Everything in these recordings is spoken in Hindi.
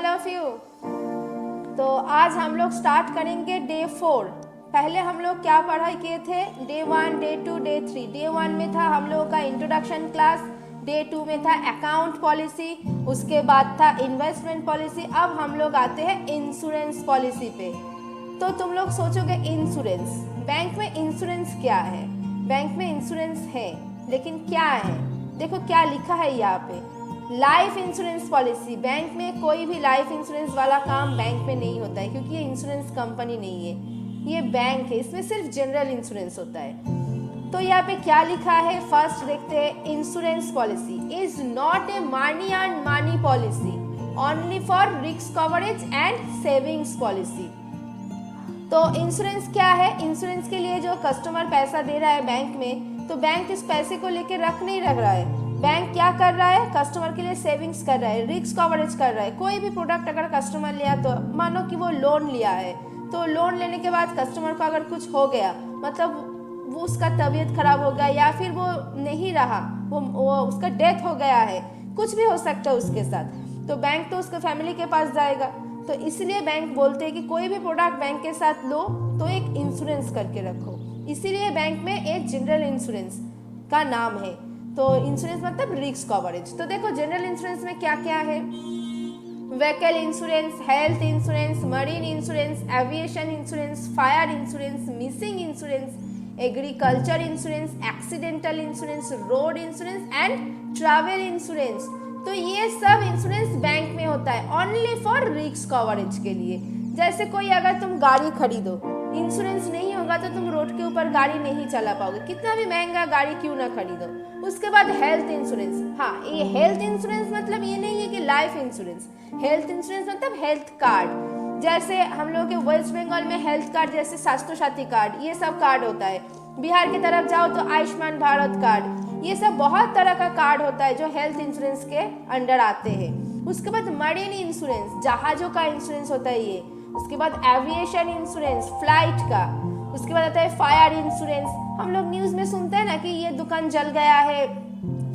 All of you. तो आज हम लोग स्टार्ट करेंगे डे 4। पहले हम लोग क्या पढ़ाई किए थे? Day 1, day 2, day 3। डे 1 में था हम लोगों का इंट्रोडक्शन क्लास, डे 2 में था अकाउंट पॉलिसी, उसके बाद था इन्वेस्टमेंट पॉलिसी। अब हम लोग आते हैं इंश्योरेंस पॉलिसी पे। तो तुम लोग सोचोगे इंश्योरेंस, बैंक में इंश्योरेंस क्या है? बैंक में इंश्योरेंस है, लेकिन क्या है? देखो क्या लिखा है यहाँ पे, लाइफ इंश्योरेंस पॉलिसी। बैंक में कोई भी लाइफ इंश्योरेंस वाला काम बैंक में नहीं होता है, क्योंकि ये इंश्योरेंस कंपनी नहीं है, ये बैंक है। इसमें सिर्फ जनरल इंश्योरेंस होता है। तो यहाँ पे क्या लिखा है, फर्स्ट देखते हैं। Insurance policy is not a money and money policy, only for risk coverage and savings policy. तो इंश्योरेंस क्या है? इंश्योरेंस के लिए जो कस्टमर पैसा दे रहा है बैंक में, तो बैंक इस पैसे को लेके नहीं रख रहा है। बैंक क्या कर रहा है? कस्टमर के लिए सेविंग्स कर रहा है, रिस्क कवरेज कर रहा है। कोई भी प्रोडक्ट अगर कस्टमर लिया, तो मानो कि वो लोन लिया है, तो लोन लेने के बाद कस्टमर को अगर कुछ हो गया, मतलब वो उसका तबीयत खराब हो गया या फिर वो नहीं रहा, वो उसका डेथ हो गया है, कुछ भी हो सकता है उसके साथ, तो बैंक तो उसके फैमिली के पास जाएगा। तो इसलिए बैंक बोलते हैं कि कोई भी प्रोडक्ट बैंक के साथ लो तो एक इंश्योरेंस करके रखो। इसीलिए बैंक में एक जनरल इंश्योरेंस का नाम है। तो इंश्योरेंस मतलब रिस्क कवरेज। तो देखो जनरल इंश्योरेंस में क्या क्या है? Vehicle insurance, health insurance, marine insurance, aviation insurance, fire insurance, missing insurance, agriculture insurance, accidental insurance, road insurance and travel insurance. तो ये सब इंश्योरेंस बैंक में होता है, ओनली फॉर रिस्क कवरेज के लिए। जैसे कोई अगर तुम गाड़ी खरीदो, इंश्योरेंस नहीं होगा तो तुम रोड के ऊपर गाड़ी नहीं चला पाओगे, कितना भी महंगा गाड़ी क्यों ना खरीदो। उसके बाद हेल्थ इंश्योरेंस। हाँ, ये हेल्थ इंश्योरेंस मतलब ये नहीं है कि लाइफ इंश्योरेंस। हेल्थ इंश्योरेंस मतलब हेल्थ कार्ड। जैसे हम लोग के वेस्ट बंगाल में हेल्थ कार्ड, जैसे स्वास्थ्य साथी कार्ड, ये सब कार्ड होता है। बिहार की तरफ जाओ तो आयुष्मान भारत कार्ड, ये सब बहुत तरह का कार्ड होता है जो हेल्थ इंश्योरेंस के अंडर आते हैं। उसके बाद मरीन इंश्योरेंस, जहाजों का इंश्योरेंस होता है ये। उसके बाद एविएशन इंश्योरेंस, फ्लाइट का। उसके बाद आता है फायर इंश्योरेंस। हम लोग न्यूज़ में सुनते हैं ना कि ये दुकान जल गया है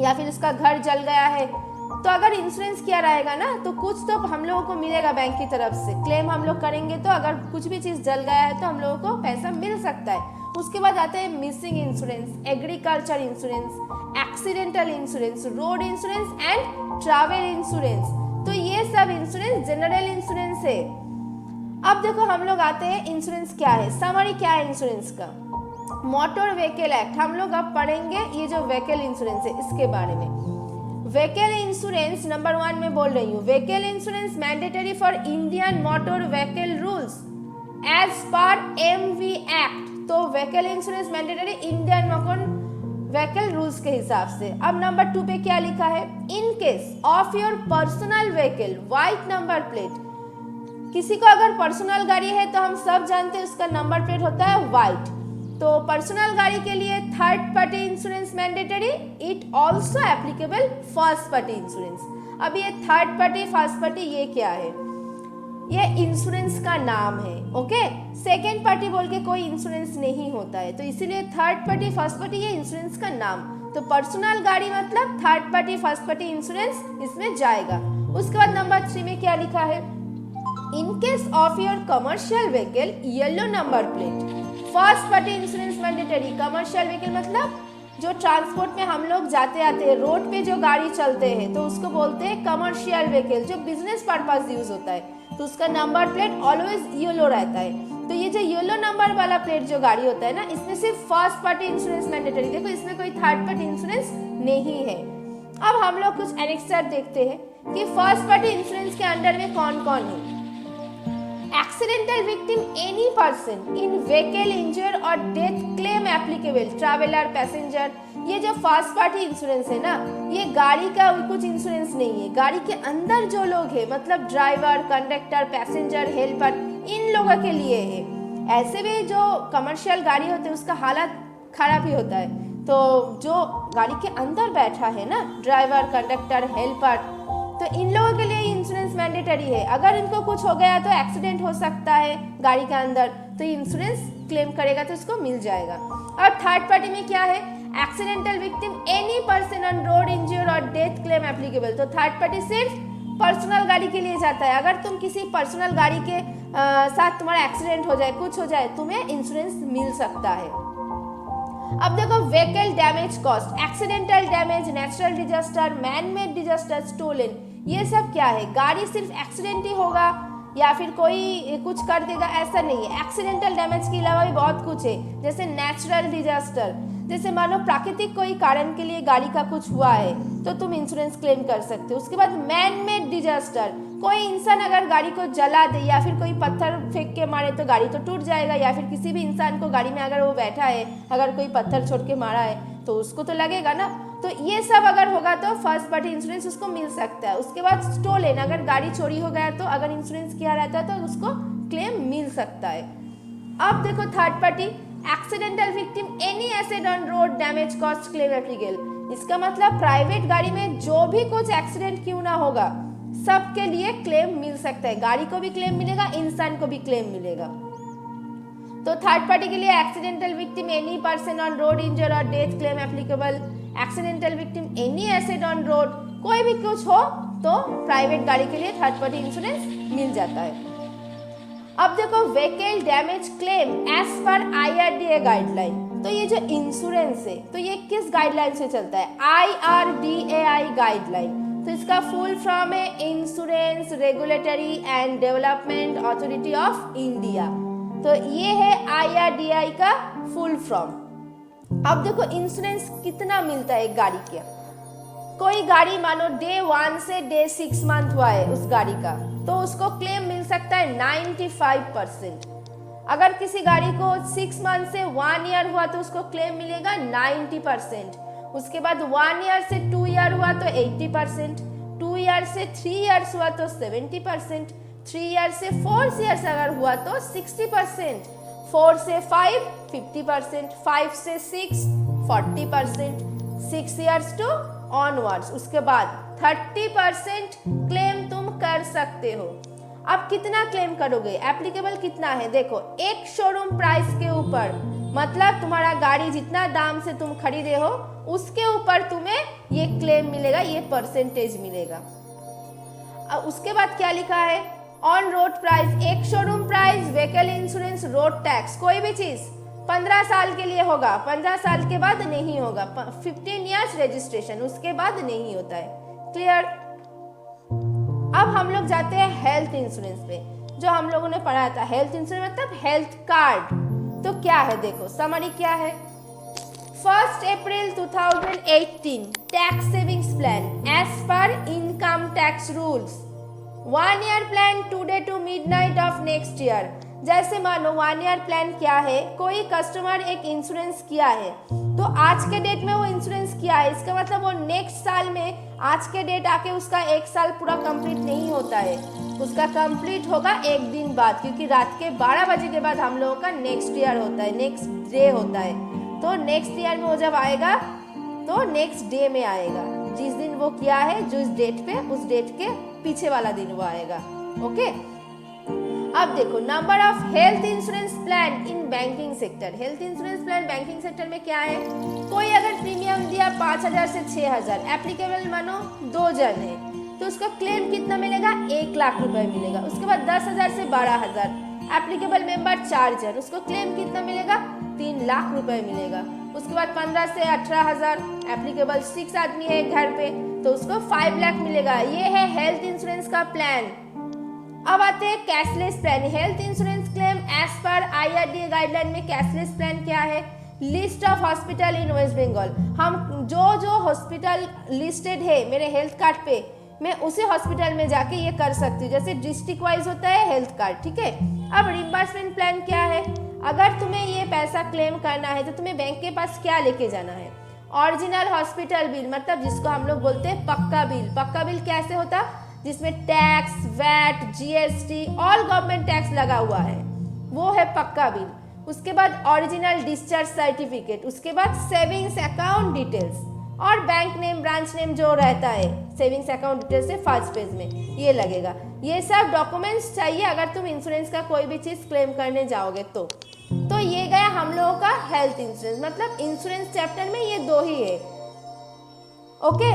या फिर उसका घर जल गया है, तो अगर इंश्योरेंस किया रहेगा ना, तो कुछ तो हम लोगों को मिलेगा बैंक की तरफ से। क्लेम हम लोग करेंगे तो अगर कुछ भी चीज़ जल गया है तो हम लोगों को पैसा मिल सकता है। उसके बाद आता है missing insurance, agriculture insurance, accidental insurance, road insurance and travel insurance. तो ये सब इंश्योरेंस जनरल इंश्योरेंस है। अब देखो हम लोग आते हैं इंश्योरेंस क्या है, समरी क्या है इंश्योरेंस का। मोटर व्हीकल एक्ट हम लोग अब पढ़ेंगे, ये जो व्हीकल इंश्योरेंस है इसके बारे में। व्हीकल इंश्योरेंस नंबर 1 में बोल रही हूँ, vehicle insurance mandatory for Indian motor vehicle rules as per MV act. तो vehicle insurance mandatory Indian motor vehicle rules के हिसाब से। अब नंबर 2 पे क्या लिखा है, in case of your personal vehicle white number plate. किसी को अगर पर्सनल गाड़ी है तो हम सब जानते हैं उसका नंबर प्लेट होता है व्हाइट। तो पर्सनल गाड़ी के लिए third party insurance mandatory, it also applicable first party insurance. अब ये थर्ड पार्टी फर्स्ट पार्टी ये क्या है? ये इंश्योरेंस का नाम है, ओके। सेकेंड पार्टी बोल के कोई इंश्योरेंस नहीं होता है, तो इसीलिए थर्ड पार्टी फर्स्ट पार्टी ये इंश्योरेंस का नाम। तो पर्सनल गाड़ी मतलब third party first party insurance इसमें जाएगा। उसके बाद नंबर 3 में क्या लिखा है, in case of your commercial vehicle yellow number plate first party insurance mandatory. Commercial vehicle मतलब जो ट्रांसपोर्ट में हम लोग जाते आते हैं, रोड पे जो गाड़ी चलते हैं, तो उसको बोलते हैं कमर्शियल व्हीकल, जो बिजनेस पर्पस यूज होता है, तो उसका नंबर प्लेट ऑलवेज येलो रहता है। तो ये जो येलो नंबर वाला प्लेट जो गाड़ी होता है ना, इसमें सिर्फ फर्स्ट पार्टी इंश्योरेंस मैंडेटरी। देखो इसमें कोई थर्ड पार्टी इंश्योरेंस नहीं है। अब हम लोग कुछ एनेक्सर देखते हैं कि फर्स्ट पार्टी इंश्योरेंस के अंडर में कौन कौन है। Accidental victim any person in vehicle injure और death claim applicable, traveller, passenger. ये जो फर्स्ट पार्टी इंश्योरेंस है ना, ये गाड़ी का कुछ इंश्योरेंस नहीं है। गाड़ी के अंदर जो लोग हैं, मतलब ड्राइवर, कंडक्टर, पैसेंजर, हेल्पर, इन लोगों के लिए है। ऐसे भी जो कमर्शियल गाड़ी होते हैं उसका हालत खराब ही होता है, तो जो गाड़ी के अंदर बैठा है ना, ड्राइवर, कंडक्टर, हेल्पर, तो इन लोगों के लिए इंश्योरेंस मैंडेटरी है। अगर इनको कुछ हो गया तो एक्सीडेंट हो सकता है गाड़ी के अंदर, तो इंश्योरेंस क्लेम करेगा तो इसको मिल जाएगा। और थर्ड पार्टी में क्या है, accidental victim any person on road injure और डेथ क्लेम एप्लीकेबल। तो थर्ड पार्टी सिर्फ पर्सनल गाड़ी के लिए जाता है। अगर तुम किसी पर्सनल गाड़ी के साथ तुम्हारा एक्सीडेंट हो जाए, कुछ हो जाए, तुम्हें इंश्योरेंस मिल सकता है। अब देखो vehicle damage cost, accidental damage, natural disaster, man made disaster, stolen, ये सब क्या है? गाड़ी सिर्फ एक्सीडेंट ही होगा या फिर कोई कुछ कर देगा ऐसा नहीं है। एक्सीडेंटल डैमेज के अलावा भी बहुत कुछ है, जैसे नेचुरल डिजास्टर, जैसे मानो प्राकृतिक कोई कारण के लिए गाड़ी का कुछ हुआ है तो तुम इंश्योरेंस क्लेम कर सकते हो। उसके बाद मैन मेड डिजास्टर, कोई इंसान अगर गाड़ी को जला दे या फिर कोई पत्थर फेंक के मारे तो गाड़ी तो टूट जाएगा, या फिर किसी भी इंसान को गाड़ी में अगर वो बैठा है अगर कोई पत्थर छोड़ के मारा है तो उसको तो लगेगा ना। तो ये सब अगर होगा तो फर्स्ट पार्टी इंश्योरेंस उसको मिल सकता है। उसके बाद स्टोलन, अगर गाड़ी चोरी हो गया तो अगर इंश्योरेंस किया रहता है तो उसको क्लेम मिल सकता है। अब देखो third party, accidental victim, any asset on road damage cost claim applicable. इसका मतलब प्राइवेट गाड़ी में जो भी कुछ एक्सीडेंट क्यों ना होगा सबके लिए क्लेम मिल सकता है। गाड़ी को भी क्लेम मिलेगा, इंसान को भी क्लेम मिलेगा। तो थर्ड पार्टी के लिए accidental victim, any person on road injure और death claim applicable. Accidental victim, any asset on road, कोई भी कुछ हो तो प्राइवेट गाड़ी के लिए थर्ड पार्टी इंश्योरेंस मिल जाता है। अब देखो vehicle damage claim as per IRDA guideline. तो ये जो इंश्योरेंस है तो ये किस गाइडलाइन से चलता है? IRDAI guideline. तो इसका फुल फॉर्म है insurance regulatory and development authority of India. तो ये है IRDAI का फुल फॉर्म। अब देखो इंश्योरेंस कितना मिलता है एक गाड़ी के? कोई गाड़ी मानो डे 1 से डे 6 मंथ हुआ है उस गाड़ी का तो उसको क्लेम मिल सकता है 95%। अगर किसी गाड़ी को 6 मंथ से 1 ईयर हुआ तो उसको क्लेम मिलेगा 90%। उसके बाद 1 ईयर से 2 ईयर हुआ तो 80%, 2 ईयर से 3 ईयर्स हुआ तो 70%, 3 ईयर से 4 ईयर्स अगर हुआ तो 60%, 4 से 5 50%, 5 से 6 40%, 6 ईयर्स टू ऑनवर्ड्स। उसके बाद 30% क्लेम तुम कर सकते हो। अब कितना क्लेम करोगे? एप्लीकेबल कितना है? देखो एक शोरूम प्राइस के ऊपर, मतलब तुम्हारा गाड़ी जितना दाम से तुम खरीदे हो उसके ऊपर तुम्हें ये क्लेम मिलेगा, ये परसेंटेज मिलेगा। अब उसके बाद क्या लिखा है? ऑन रोड प्राइस, एक showroom price, vehicle insurance, road tax, कोई भी चीज 15 साल के लिए होगा, 15 साल के बाद नहीं होगा। 15 इयर्स रजिस्ट्रेशन, उसके बाद नहीं होता है। क्लियर? अब हम लोग जाते हैं हेल्थ इंश्योरेंस पे, जो हम लोगों ने पढ़ा था। हेल्थ इंश्योरेंस मतलब हेल्थ कार्ड। तो क्या है? देखो समरी क्या है। 1 April 2018 tax savings plan as per income tax rules, 1 year plan today to midnight of next year. जैसे मानो 1 ईयर प्लान क्या है, कोई कस्टमर एक इंश्योरेंस किया है तो आज के डेट में वो इंश्योरेंस किया है, इसका मतलब वो नेक्स्ट साल में आज के डेट आके उसका 1 साल पूरा कंप्लीट नहीं होता है, उसका कंप्लीट होगा 1 दिन बाद, क्योंकि रात के 12 बजे के बाद हम लोगों का नेक्स्ट ईयर होता है, नेक्स्ट डे होता है। तो नेक्स्ट ईयर में वो जब आएगा तो नेक्स्ट डे में आएगा, जिस दिन वो किया है, जो इस डेट पे, उस डेट के पीछे वाला दिन वो आएगा। ओके। अब देखो number of health insurance plan in banking sector. Health insurance plan banking sector में क्या है? कोई अगर प्रीमियम दिया 5,000 से 6,000, एप्लीकेबल मानो 2 जन है तो उसका क्लेम कितना मिलेगा? 1 लाख रुपए मिलेगा। उसके बाद 10,000 से 12,000, एप्लीकेबल मेंबर 4 जन, उसको क्लेम कितना मिलेगा? 3 लाख रुपए मिलेगा। उसके बाद 15 से 18,000, एप्लीकेबल 6 आदमी है घर पे तो उसको 5 लाख मिलेगा। ये है हेल्थ इंश्योरेंस का प्लान। अब आते हैं cashless plan. Health insurance claim as per IRDA guideline में कैशलेस प्लान क्या है? List of hospital in West Bengal. हम जो हॉस्पिटल लिस्टेड है मेरे हेल्थ कार्ड पे, मैं उसी हॉस्पिटल में जाके ये कर सकती हूँ। जैसे डिस्ट्रिक्ट वाइज होता है हेल्थ कार्ड, ठीक है। अब रिम्बर्समेंट प्लान क्या है? अगर तुम्हें ये पैसा क्लेम करना है तो तुम्हें बैंक के पास क्या लेके जाना है? ओरिजिनल हॉस्पिटल बिल, मतलब जिसको हम लोग बोलते हैं पक्का बिल। पक्का बिल कैसे होता? जिसमें tax, VAT, GST, all government tax लगा हुआ है, वो है पक्का बिल। उसके बाद ओरिजिनल डिस्चार्ज सर्टिफिकेट, उसके बाद सेविंग्स अकाउंट डिटेल्स और बैंक नेम, ब्रांच नेम जो रहता है सेविंग्स अकाउंट डिटेल्स से फर्स्ट पेज में ये लगेगा। ये सब डॉक्यूमेंट्स चाहिए अगर तुम इंश्योरेंस का कोई भी चीज़ क्लेम करने जाओगे तो ये गया हम लोगों का हेल्थ इंश्योरेंस। मतलब इंश्योरेंस चैप्टर में ये 2 ही है। ओके।